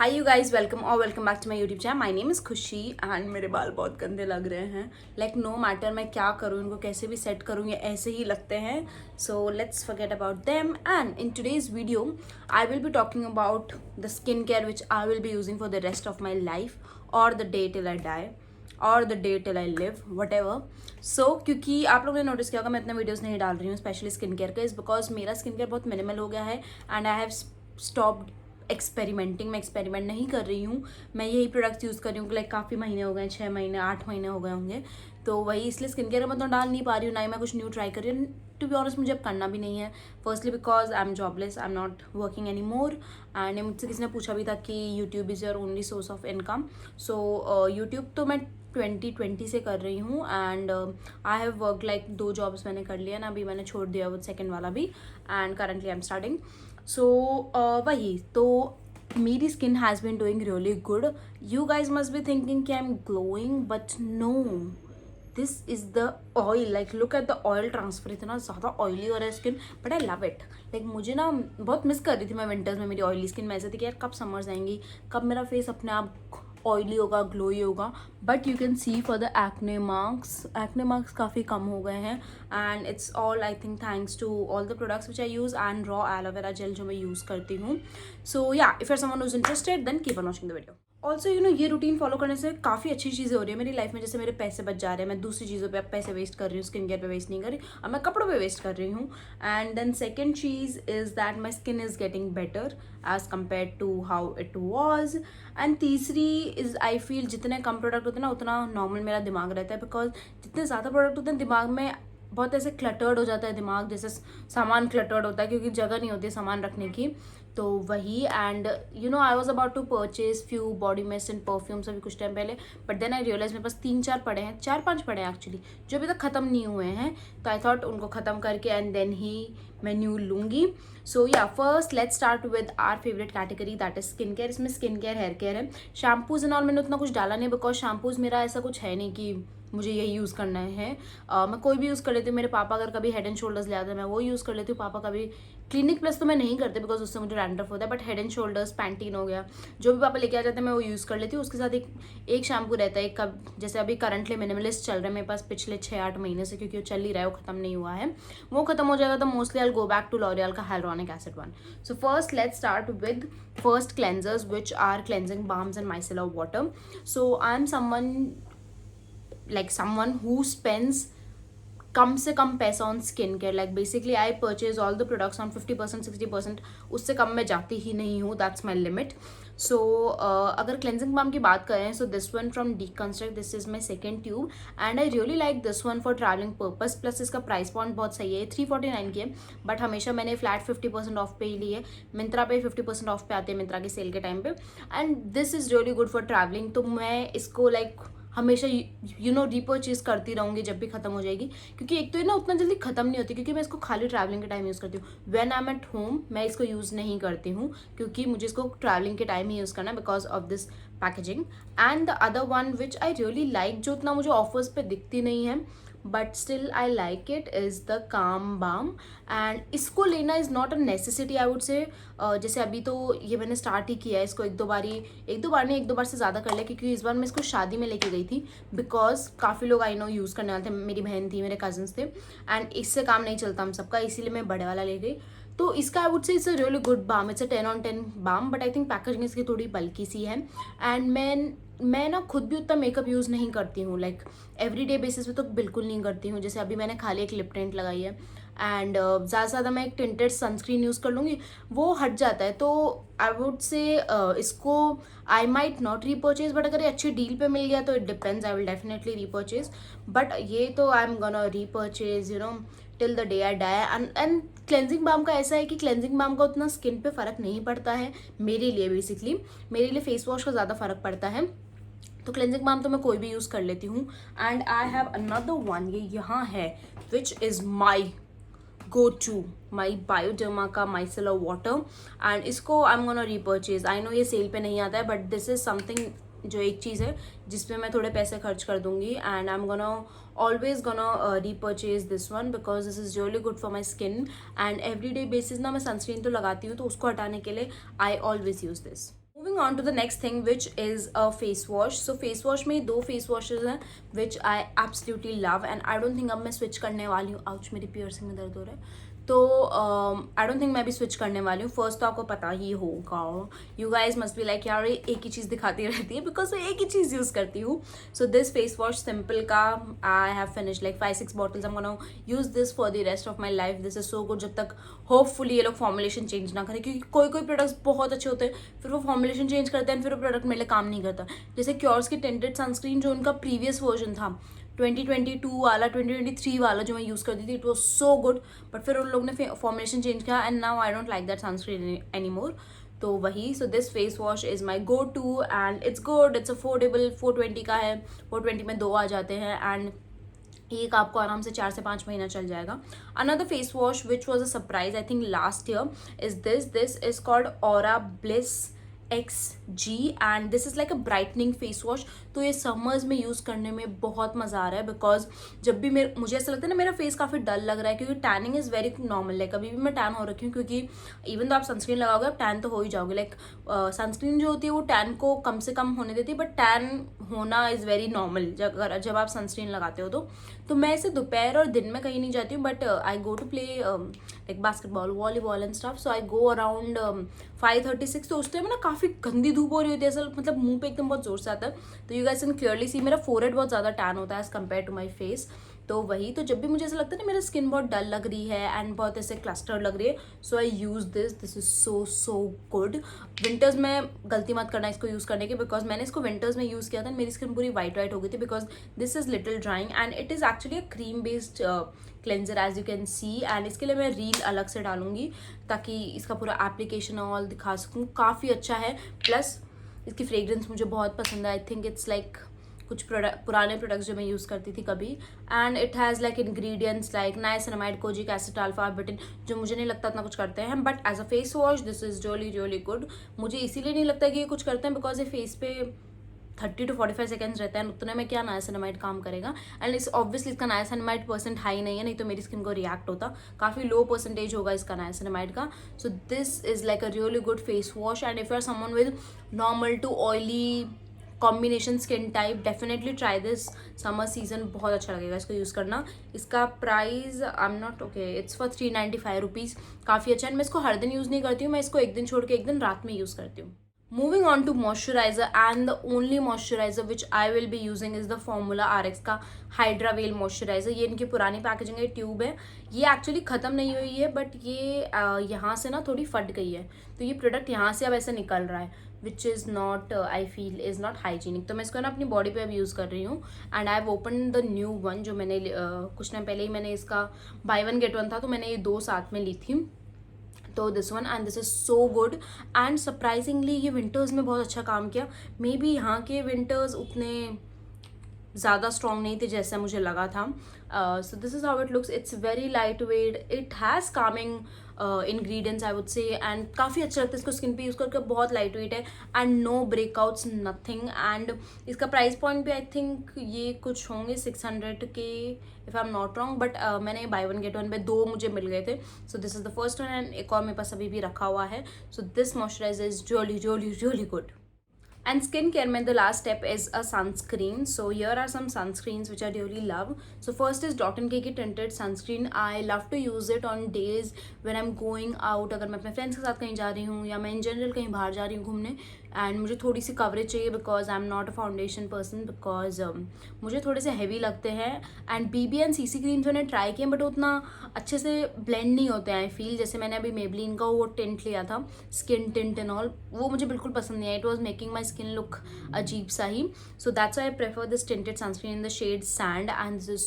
Hi you guys welcome back to my YouTube channel. My name is Khushi and मेरे बाल बहुत गंदे लग रहे हैं। लाइक नो मैटर मैं क्या करूँ, इनको कैसे भी सेट करूँ, ये ऐसे ही लगते हैं। So let's forget about them and in today's video I will be talking about the skin care which I will be using for the rest of my life और the day till I die और the day till I live whatever. So क्योंकि आप लोगों ने notice किया होगा मैं इतने वीडियोज़ नहीं डाल रही हूँ स्पेशली स्किन केयर का, इज़ बिकॉज मेरा स्किन केयर बहुत मिनिमल हो गया है and I have stopped experimenting. मैं एक्सपेरिमेंट नहीं कर रही हूँ, मैं यही प्रोडक्ट्स यूज़ कर रही हूँ। लाइक काफ़ी महीने हो गए, 6 महीने 8 महीने हो गए होंगे, तो वही इसलिए स्किन केयर में तो डाल नहीं पा रही हूँ, ना ही मैं कुछ न्यू ट्राई कर रही हूँ। टू बी ऑनेस्ट मुझे अब करना भी नहीं है। Firstly because I am jobless, I am not working any more and मुझसे किसी ने पूछा भी था कि YouTube is your only source of income. So YouTube तो मैं 2020 से कर रही हूँ and I have work like 2 jobs मैंने कर लिया ना, अभी मैंने छोड़ दिया वो सेकेंड वाला भी and currently I am starting. So वही तो मेरी skin has been doing really good. You guys must be thinking कि I am glowing, but no, this is the oil. Like look at the oil transfer, इतना ज़्यादा oily हो रहा है skin, but I love it. Like मुझे ना बहुत miss कर रही थी मैं विंटर्स में मेरी ऑयली स्किन में, ऐसे थी कि यार कब समर्स आएंगी, कब मेरा फेस अपने आप ऑयली होगा, ग्लोई होगा। But you can see for the acne marks काफ़ी कम हो गए हैं and it's all I think thanks to all the products which I use and raw aloe vera gel जो मैं यूज़ करती हूँ। So yeah if you're someone who's interested then keep on watching the video. Also you know ये routine follow करने से काफ़ी अच्छी चीज़ें हो रही है मेरी लाइफ में। जैसे मेरे पैसे बच जा रहे हैं, मैं दूसरी चीज़ों पे अब पैसे वेस्ट कर रही हूँ, स्किन केयर पे वेस्ट नहीं कर रही, अब मैं कपड़ों पे वेस्ट कर रही हूँ। एंड देन सेकेंड चीज़ is that my skin is getting better as compared to how it was. And तीसरी इज़ आई फील जितने कम प्रोडक्ट होते हैं ना उतना नॉर्मल मेरा दिमाग रहता है, बिकॉज जितने ज़्यादा प्रोडक्ट होते हैं दिमाग में बहुत ऐसे क्लटर्ड हो जाता है दिमाग, जैसे सामान क्लटर्ड होता है क्योंकि जगह नहीं होती है सामान रखने की। तो वही and you know I was about to purchase few body mist and perfumes अभी कुछ टाइम पहले, बट देन आई रियलाइज मेरे पास 3-4 पड़े हैं, 4-5 पड़े हैं एक्चुअली जो अभी तक ख़त्म नहीं हुए हैं। तो आई थॉट उनको ख़त्म करके एंड देन ही मैं न्यू लूँगी। सो या first let's start with are favourite category that is skin care. इसमें स्किन केयर, हेयर केयर है, शैम्पूज एंड ऑल मैंने उतना कुछ डाला नहीं बिकॉज शैम्पूज मेरा ऐसा कुछ है नहीं कि मुझे यही यूज़ करना है। मैं कोई भी यूज़ कर लेती हूँ। मेरे पापा अगर कभी हेड एंड शोल्डर्स ले आते हैं मैं वो यूज़ कर लेती हूँ। पापा कभी क्लिनिक प्लस तो मैं नहीं करते बिकॉज उससे मुझे रैंडफ होता है, but head and shoulders, Pantene हो गया, जो भी पापा लेके आ जाते हैं मैं वो यूज़ कर लेती हूँ। उसके साथ एक शैम्पू रहता है, कब जैसे अभी करंटली मिनिमलिस्ट चल रहा है मेरे पास पिछले 6-8 महीने से, क्योंकि वो चल ही रहा है, वो खत्म नहीं हुआ है। वो खत्म हो जाएगा तो mostly I go back to L'Oreal का hyaluronic acid one. So first let's start with first cleansers which are cleansing balms and micellar water. So I'm someone who spends कम से कम पैसा on skin care. Like basically I purchase all the products on 50% 60%, उससे कम मैं जाती ही नहीं हूँ, that's my limit. सो अगर cleansing balm की बात करें so this one from deconstruct, this is my second tube and I really like this one for travelling purpose. Plus इसका प्राइस पॉइंट बहुत सही है, 349 की है, बट हमेशा मैंने फ्लैट 50% ऑफ पे ही ली है। मिंत्रा पे 50% ऑफ पे आते हैं मिंत्रा के सेल के टाइम पे, and this is really good for travelling. तो मैं इसको लाइक हमेशा यू नो रीपर्चेज करती रहूँगी जब भी खत्म हो जाएगी, क्योंकि एक तो ये ना उतना जल्दी खत्म नहीं होती, क्योंकि मैं इसको खाली ट्रैवलिंग के टाइम यूज़ करती हूँ। When I am at home मैं इसको यूज़ नहीं करती हूँ क्योंकि मुझे इसको ट्रैवलिंग के टाइम ही यूज़ करना है because of this packaging. And the other one which I really like, जो उतना मुझे ऑफर्स पे दिखती नहीं है but still I like it, is the काम बाम। एंड इसको लेना is not a necessity I would से। जैसे अभी तो ये मैंने स्टार्ट ही किया है, इसको एक दो बार नहीं, एक दो बार से ज़्यादा कर लिया, क्योंकि इस बार मैं इसको शादी में लेके गई थी बिकॉज काफ़ी लोग आई नो यूज़ करने वाले थे, मेरी बहन थी, मेरे कजन्स थे, एंड इससे काम नहीं चलता हम सबका, इसीलिए मैं बड़े वाला ले गई। तो इसका I would say it's a really good balm, it's a 10 on 10 balm, but I think packaging इसकी थोड़ी बल्कि सी है। एंड मैं ना खुद भी उतना मेकअप यूज़ नहीं करती हूँ, लाइक एवरीडे बेसिस पे तो बिल्कुल नहीं करती हूँ। जैसे अभी मैंने खाली एक लिप टिंट लगाई है एंड ज़्यादा से ज़्यादा मैं एक टिंटेड सनस्क्रीन यूज़ कर लूँगी, वो हट जाता है। तो आई वुड से इसको I might not repurchase, but अगर ये अच्छी डील पे मिल गया तो it depends, I will definitely repurchase. But ये तो I am gonna repurchase you know till the day I die. And cleansing balm का ऐसा है कि क्लेंजिंग बाम का उतना स्किन पे फ़र्क नहीं पड़ता है मेरे लिए। बेसिकली मेरे लिए फेस वॉश का ज़्यादा फ़र्क पड़ता है, तो क्लेंजिंग बाम तो मैं कोई भी यूज़ कर लेती हूँ। And I have another one, ये यहाँ है, which is my go to, my Bioderma का माइसेलर वाटर, एंड इसको I am gonna repurchase. I know ये सेल पे नहीं आता है, बट दिस इज़ समथिंग जो एक चीज़ है जिसपे मैं थोड़े पैसे खर्च कर दूंगी, and I am gonna always gonna repurchase this one because this is really good for my skin. And every day basis ना मैं सनस्क्रीन तो लगाती हूँ, तो उसको हटाने के लिए I always use this. Moving on to the next thing which is a face wash. So face wash में 2 फेस वॉशेज हैं which I absolutely love and I don't think अब मैं स्विच करने वाली हूँ. आउच, मेरी पियर्सिंग में दर्द हो रहा है. तो आई डोंट थिंक मैं भी स्विच करने वाली हूँ. फर्स्ट तो आपको पता ही होगा, you guys must be like यार ये एक ही चीज़ दिखाती रहती है, बिकॉज मैं एक ही चीज़ यूज़ करती हूँ. So this face wash simple का I have finish like 5-6 bottles. I am gonna use this for the rest of my life. This is so good. जब तक होपफुली ये लोग फॉर्मुलेशन चेंज ना करें, क्योंकि कोई कोई प्रोडक्ट्स बहुत अच्छे होते हैं, फिर वो फॉर्मुलेशन चेंज करते हैं, फिर वो प्रोडक्ट मेरे लिए काम नहीं करता. जैसे क्योर्स की टिंटेड सनस्क्रीन जो उनका प्रीवियस वर्जन था 2022 वाला, 2023 वाला जो मैं यूज़ करती थी, it was so good. But फिर उन लोग ने फॉर्मुलेशन चेंज किया and now I don't like that sunscreen any more. तो वही, so this face wash is my go to and it's good. It's affordable. 420 का है. 420 में 2 आ जाते हैं एंड एक आपको आराम से 4 से 5 महीना चल जाएगा. Another face wash which was a surprise I think last year is this is called aura bliss XG and this is like a brightening face wash. तो ये समर्स में यूज़ करने में बहुत मज़ा आ रहा है, बिकॉज जब भी मुझे ऐसा लगता है ना मेरा फेस काफ़ी डल लग रहा है, क्योंकि tanning is very normal. Like अभी भी मैं टैन हो रखी हूँ, क्योंकि इवन तो आप सनस्क्रीन लगाओगे आप टैन तो हो ही जाओगे. लाइक सनस्क्रीन जो होती है वो टैन को कम से कम होने देती है, बट टैन होना इज़ वेरी नॉर्मल जब आप सनस्क्रीन लगाते हो. तो मैं इसे दोपहर और दिन में कहीं नहीं जाती हूँ, but I go to play like basketball, volleyball and stuff. So I go around 5:36. तो उस टाइम ना काफ़ी गंदी धूप हो रही होती है, ऐसा मतलब मुंह पे एकदम बहुत जोर से आता है. तो you guys can clearly see मेरा फोरहेड बहुत ज़्यादा टैन होता है as compared to my face. तो वही, तो जब भी मुझे ऐसा लगता है ना मेरा स्किन बहुत डल लग रही है एंड बहुत ऐसे क्लस्टर लग रही है, so I use this is so good. Winters में गलती मत करना इसको यूज़ करने की, बिकॉज मैंने इसको विंटर्स में यूज़ किया था, मेरी स्किन पूरी वाइट हो गई थी, because this is little drying and it is actually a cream based cleanser as you can see. And इसके लिए मैं रील अलग से डालूंगी ताकि इसका पूरा एप्लीकेशन ऑल दिखा सकूँ. काफ़ी अच्छा है. प्लस इसकी फ्रेग्रेंस मुझे बहुत पसंद है. आई थिंक इट्स लाइक कुछ पुराने प्रोडक्ट्स जो मैं यूज़ करती थी कभी. And it has like ingredients like niacinamide, kojic acid, alpha arbutin, जो मुझे नहीं लगता इतना कुछ करते हैं, but as a face wash this is really good. मुझे इसीलिए नहीं लगता कि ये कुछ करते हैं, बिकॉज ये फेस पे 30 to 45 सेकेंड्स रहता है, उतने में क्या नाइसिनामाइड काम करेगा. एंड इस ऑब्वियसली इसका नाइसिनामाइड परसेंट हाई नहीं है, नहीं तो मेरी स्किन को रिएक्ट होता. काफ़ी लो परसेंटेज होगा इसका नाइसिनामाइड का. So this is like a really good face wash. And if you are someone with normal to oily combination skin type, definitely try this. Summer season बहुत अच्छा लगेगा इसको यूज़ करना. इसका price I am not okay, it's for 395 rupees. काफ़ी अच्छा है. मैं इसको हर दिन यूज़ नहीं करती हूँ, मैं इसको एक दिन छोड़ के एक दिन रात में यूज़ करती हूँ. Moving on to moisturizer, and the only moisturizer which I will be using is the Formula RX का Hydra Veil moisturizer. ये इनकी पुरानी पैकेजिंग है, ट्यूब है. ये एक्चुअली ख़त्म नहीं हुई है, बट ये यहाँ से ना थोड़ी फट गई है, तो ये प्रोडक्ट यहाँ से अब ऐसे निकल रहा है, which is not I feel is not hygienic. तो मैं इसको ना अपनी बॉडी पे अब यूज़ कर रही हूँ. And I have open the new one, जो मैंने कुछ टाइम पहले ही मैंने इसका बाय वन गेट वन था, तो मैंने ये 2 साथ में ली थी. तो this one, and this is so good. And surprisingly ये विंटर्स में बहुत अच्छा काम किया. मे बी यहाँ के विंटर्स उतने ज़्यादा स्ट्रॉन्ग नहीं थे जैसा मुझे लगा था. सो this is how it looks. It's very light weight. It has Kameng ingredients I would से, एंड काफ़ी अच्छा लगता है इसको स्किन पे यूज़ करके. बहुत लाइट वेट है and no breakouts, nothing. And इसका प्राइस पॉइंट भी आई थिंक ये कुछ होंगे 600 के, if I am not wrong. But मैंने बाय वन गेट वन में 2 मुझे मिल गए थे. So this is the first one, and एक और मेरे पास अभी भी रखा हुआ है. सो दिस moisturiser is really good. And skincare mein the last step is a sunscreen. So here are some sunscreens which I really love. So first is Dot & Key की tinted sunscreen. I love to use it on days when I'm going out. अगर मैं अपने friends के साथ कहीं जा रही हूँ या मैं इन जनरल कहीं बाहर जा रही हूँ घूमने, एंड मुझे थोड़ी सी कवरेज चाहिए, because I am not a foundation person, because मुझे थोड़े से हैवी लगते हैं. And BB and CC creams मैंने ट्राई किए, बट उतना अच्छे से ब्लेंड नहीं होते हैं आई फील. जैसे मैंने अभी मेबलिन का वो टिंट लिया था, स्किन टिंट एंड ऑल, वो मुझे बिल्कुल पसंद नहीं आया. It was making my skin look अजीब सा ही. So that's I prefer this tinted sunscreen in the shade sand, and this is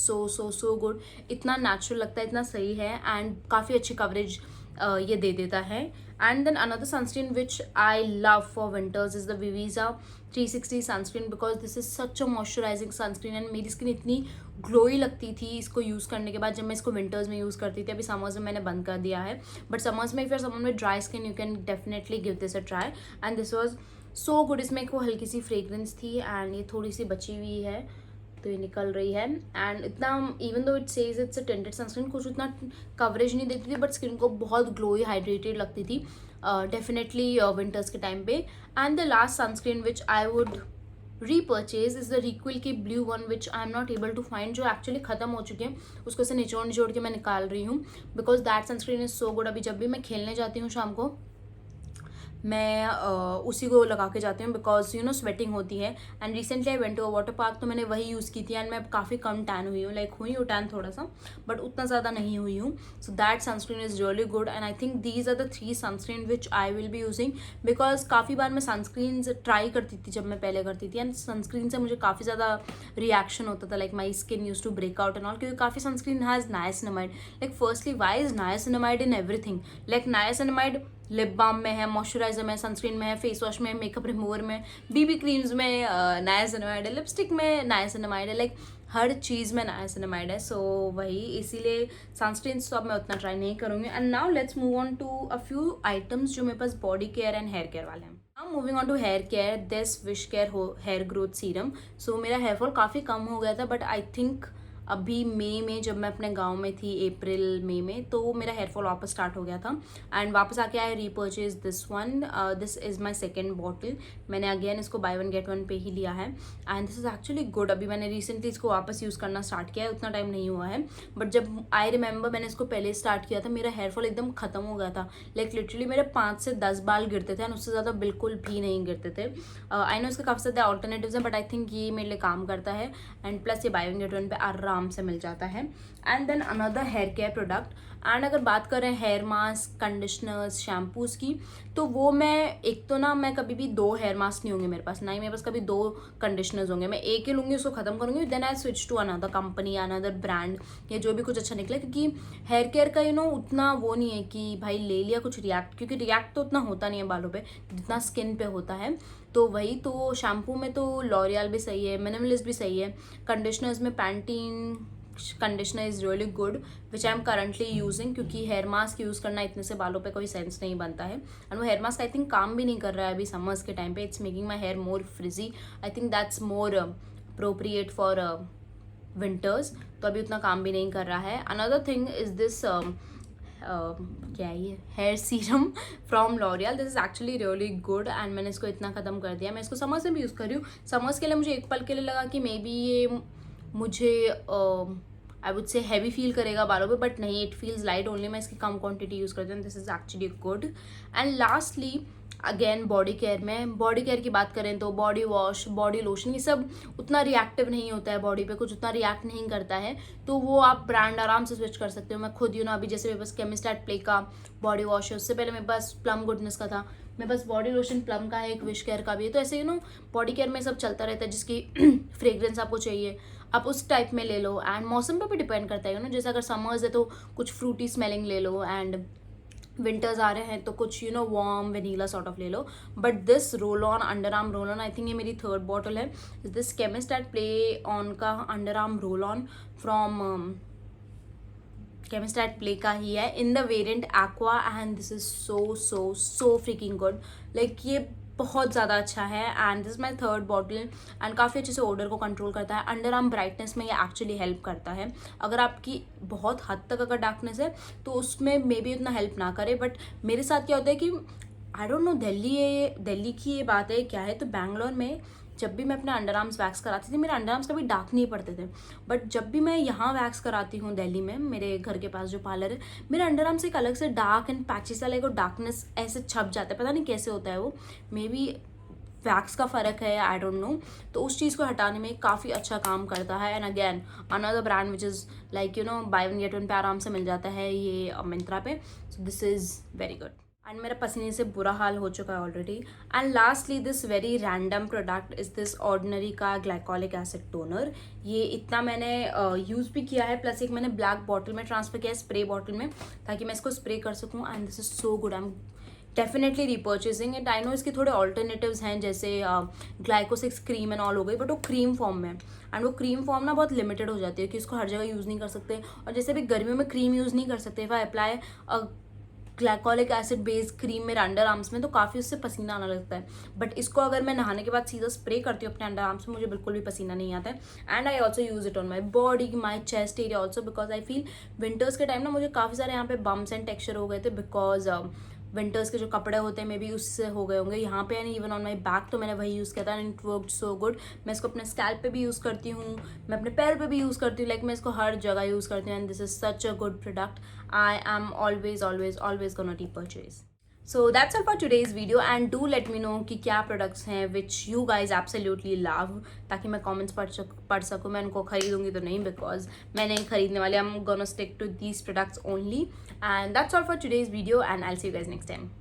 so good. इतना नेचुरल लगता है, इतना सही है, एंड काफ़ी अच्छी कवरेज ये दे देता है. And then another sunscreen which I love for winters is the Vivisa 360 sunscreen, because this is such a moisturizing sunscreen. and मेरी स्किन इतनी ग्लोई लगती थी इसको यूज़ करने के बाद, जब मैं इसको विंटर्स में यूज़ करती थी. अभी समर्स में मैंने बंद कर दिया है, बट समर्स में if you are someone with dry skin you can definitely give this a try. And this was so good. इसमें एक वो हल्की सी फ्रेग्रेंस थी, एंड ये थोड़ी सी बची हुई है, तो ये निकल रही है. एंड इतना even though it says it's a tinted sunscreen, कुछ उतना कवरेज नहीं देती थी, बट स्किन को बहुत ग्लोई हाइड्रेटेड लगती थी. डेफिनेटली विंटर्स के टाइम पे. And the last sunscreen which I would repurchase is the Re'equil की blue one which I am not able to find, जो एक्चुअली खत्म हो चुके हैं. उसको से निचोड़ निचोड़ के मैं निकाल रही हूँ because that sunscreen is so good. अभी जब भी मैं खेलने जाती हूँ शाम को मैं उसी को लगा के जाती हूँ बिकॉज यू नो स्वेटिंग होती है. And recently I went to a water park, तो मैंने वही यूज़ की थी एंड मैं काफ़ी कम टैन हुई हूँ. लाइक हुई हूँ टैन थोड़ा सा बट उतना ज़्यादा नहीं हुई हूँ. So that sunscreen is really good and I think these are the 3 sunscreen which I will be using because काफ़ी बार मैं सनस्क्रीन ट्राई करती थी जब मैं पहले करती थी एंड सनस्क्रीन से मुझे काफ़ी ज़्यादा रिएक्शन होता था. Like my skin used to break out and all, क्योंकि काफ़ी sunscreen has niacinamide. Like firstly why is niacinamide in everything. Like niacinamide lip balm में है, मॉइस्चराइजर में, सनस्क्रीन में है, फेस वॉश में, मेकअप रिमूवर में, बीबी क्रीम्स में नाइसिनामाइड है, लिपस्टिक में नाइसिनामाइड है. लाइक हर चीज़ में नाइसिनामाइड है. सो वही इसीलिए सनस्क्रीन तो अब मैं उतना ट्राई नहीं करूँगी. And now let's move on to a few items जो मेरे पास body care and hair care वाले हैं. Now moving on to hair care, this wish care hair growth serum. So मेरा हेयर फॉल काफ़ी कम हो गया था बट आई थिंक अभी मई में जब मैं अपने गांव में थी, अप्रैल मई में, तो मेरा हेयर फॉल वापस स्टार्ट हो गया था. एंड वापस आके I repurchase this one. This is my second bottle. मैंने अगेन इसको बाय वन गेट वन पे ही लिया है and this is actually good. अभी मैंने रिसेंटली इसको वापस यूज़ करना स्टार्ट किया है, उतना टाइम नहीं हुआ है बट जब आई रिमेंबर मैंने इसको पहले स्टार्ट किया था मेरा हेयर फॉल एकदम खत्म हो गया था. लाइक लिटरली मेरे 5 से 10 बाल गिरते थे एंड उससे ज़्यादा बिल्कुल भी नहीं गिरते थे. आई नो इसके काफ़ी ज़्यादा ऑल्टरनेटिव्स हैं बट आई थिंक ये मेरे लिए काम करता है एंड प्लस ये बाय वन गेट वन पे आराम से मिल जाता है. And then another hair care product. And अगर बात करें हेयर मास्क, कंडीशनर्स, शैम्पूज की, तो वो मैं एक तो ना मैं कभी भी 2 हेयर मास्क नहीं होंगे मेरे पास, ना ही मेरे पास कभी 2 कंडीशनर्स होंगे. मैं एक ही लूँगी, उसको खत्म करूँगी, then I switch to another company, another brand या जो भी कुछ अच्छा निकले. क्योंकि हेयर केयर का यू नो उतना वो नहीं है कि भाई ले लिया कुछ रिएक्ट, क्योंकि रिएक्ट तो उतना होता नहीं है बालों पे जितना स्किन पे होता है. तो वही तो शैम्पू में तो लॉरियल भी सही है, मिनिमलिस्ट भी सही है. कंडीशनर्स में Pantene conditioner is really good which I am currently using, क्योंकि हेयर मास्क यूज़ करना इतने से बालों पे कोई सेंस नहीं बनता है. एंड वो हेयर मास्क आई थिंक काम भी नहीं कर रहा है अभी समर्स के टाइम पे. It's making my hair more frizzy. I think that's more appropriate for winters. तो अभी उतना काम भी नहीं कर रहा है. अनदर थिंग इज दिस क्या है ये hair serum from L'Oreal. This is actually really good and मैंने इसको इतना ख़त्म कर दिया. मैं इसको समर्स में भी यूज़ कर रही हूँ. समर्स के लिए मुझे एक पल के लिए लगा कि मे बी ये मुझे आई वुड से हैवी फील करेगा बालों पे बट नहीं, इट फील्स लाइट ओनली. मैं इसकी कम क्वांटिटी यूज़ करती हूँ. This is actually good. And lastly again body care में, बॉडी केयर की बात करें तो बॉडी वॉश, बॉडी लोशन, ये सब उतना रिएक्टिव नहीं होता है बॉडी पे, कुछ उतना रिएक्ट नहीं करता है. तो वो आप ब्रांड आराम से स्विच कर सकते हो. मैं खुद यू नो अभी जैसे मेरे पास केमिस्ट एट प्ले का बॉडी वॉश है, उससे पहले मेरे पास प्लम गुडनेस का था, मेरे पास बॉडी लोशन प्लम का है, एक विश केयर का भी है. तो ऐसे यू नो बॉडी केयर में सब चलता रहता है. जिसकी फ्रेग्रेंस आपको चाहिए आप उस टाइप में ले लो. एंड मौसम पे भी डिपेंड करता है यू नो. जैसे अगर समर्स है तो कुछ फ्रूटी स्मेलिंग ले लो एंड विंटर्स आ रहे हैं तो कुछ you know warm vanilla sort of ले लो. But this roll on under arm roll on, I think ये मेरी 3rd बॉटल है. This chemist at play on का under arm roll on from chemist at play का ही है in the variant aqua and this is so so so freaking good. Like ये बहुत ज़्यादा अच्छा है and this my 3rd bottle and काफ़ी अच्छे से ऑर्डर को कंट्रोल करता है. अंडर आर्म ब्राइटनेस में ये एक्चुअली हेल्प करता है. अगर आपकी बहुत हद तक अगर डार्कनेस है तो उसमें मे बी उतना हेल्प ना करे. बट मेरे साथ क्या होता है कि आई डोंट नो दिल्ली की ये बात है क्या है, तो बैंगलोर में जब भी मैं अपने अंडर आर्म्स वैक्स कराती थी मेरे अंडर आर्म्स कभी डार्क नहीं पड़ते थे. बट जब भी मैं यहाँ वैक्स कराती हूँ दिल्ली में, मेरे घर के पास जो पार्लर है, मेरे अंडर आर्म्स एक अलग से डार्क एंड पैची सा लाइक डार्कनेस ऐसे छप जाता है. पता नहीं कैसे होता है वो, मे बी वैक्स का फ़र्क है, आई डोंट नो. तो उस चीज़ को हटाने में काफ़ी अच्छा काम करता है. And again another brand which is like you know bye one get one पे आराम से मिल जाता है ये मिंत्रा पे. सो this is very good. And मेरा पसीने से बुरा हाल हो चुका है already. And lastly this very random product is this ordinary का ग्लाइकोलिक एसिड टोनर. ये इतना मैंने यूज़ भी किया है, प्लस एक मैंने ब्लैक बॉटल में ट्रांसफ़र किया है, स्प्रे बॉटल में, ताकि मैं इसको स्प्रे कर सकूँ. And this is so good. I am definitely repurchasing it. I know इसके थोड़े ऑल्टरनेटिव्स हैं जैसे ग्लाइकोसिक्स क्रीम एंड ऑल हो गई, बट वो क्रीम फॉर्म में एंड वो क्रीम फॉर्म ना बहुत लिमिटेड हो जाती है कि उसको हर जगह यूज़ नहीं कर सकते. और जैसे भी गर्मियों में क्रीम यूज़ नहीं कर सकते, if I apply glycolic acid based cream मेरे अंडर आर्म्स में तो काफ़ी उससे पसीना आने लगता है. बट इसको अगर मैं नहाने के बाद सीधा स्प्रे करती हूँ अपने अंडर आर्म्स में, मुझे बिल्कुल भी पसीना नहीं आता है. And I also use it on my body, my chest area also, because I feel winters के टाइम ना मुझे काफ़ी सारे यहाँ पे बम्स एंड टेक्सचर हो गए थे बिकॉज विंटर्स के जो कपड़े होते हैं मे बी उससे हो गए होंगे यहाँ पे, and even on my back तो मैंने वही यूज़ किया था and it worked so good. मैं इसको अपने स्कैल्प पे भी यूज़ करती हूँ, मैं अपने पैर पे भी यूज़ करती हूँ, लाइक मैं इसको हर जगह यूज़ करती हूँ and this is such a good product. I am always gonna purchase. So that's all for today's video and do let me know कि क्या products हैं which you guys absolutely love, ताकि मैं comments पढ़ सकूँ। मैं उनको खरीदूंगी तो नहीं, because मैं नहीं खरीदने वाली। I'm gonna stick to these products only and that's all for today's video and I'll see you guys next time.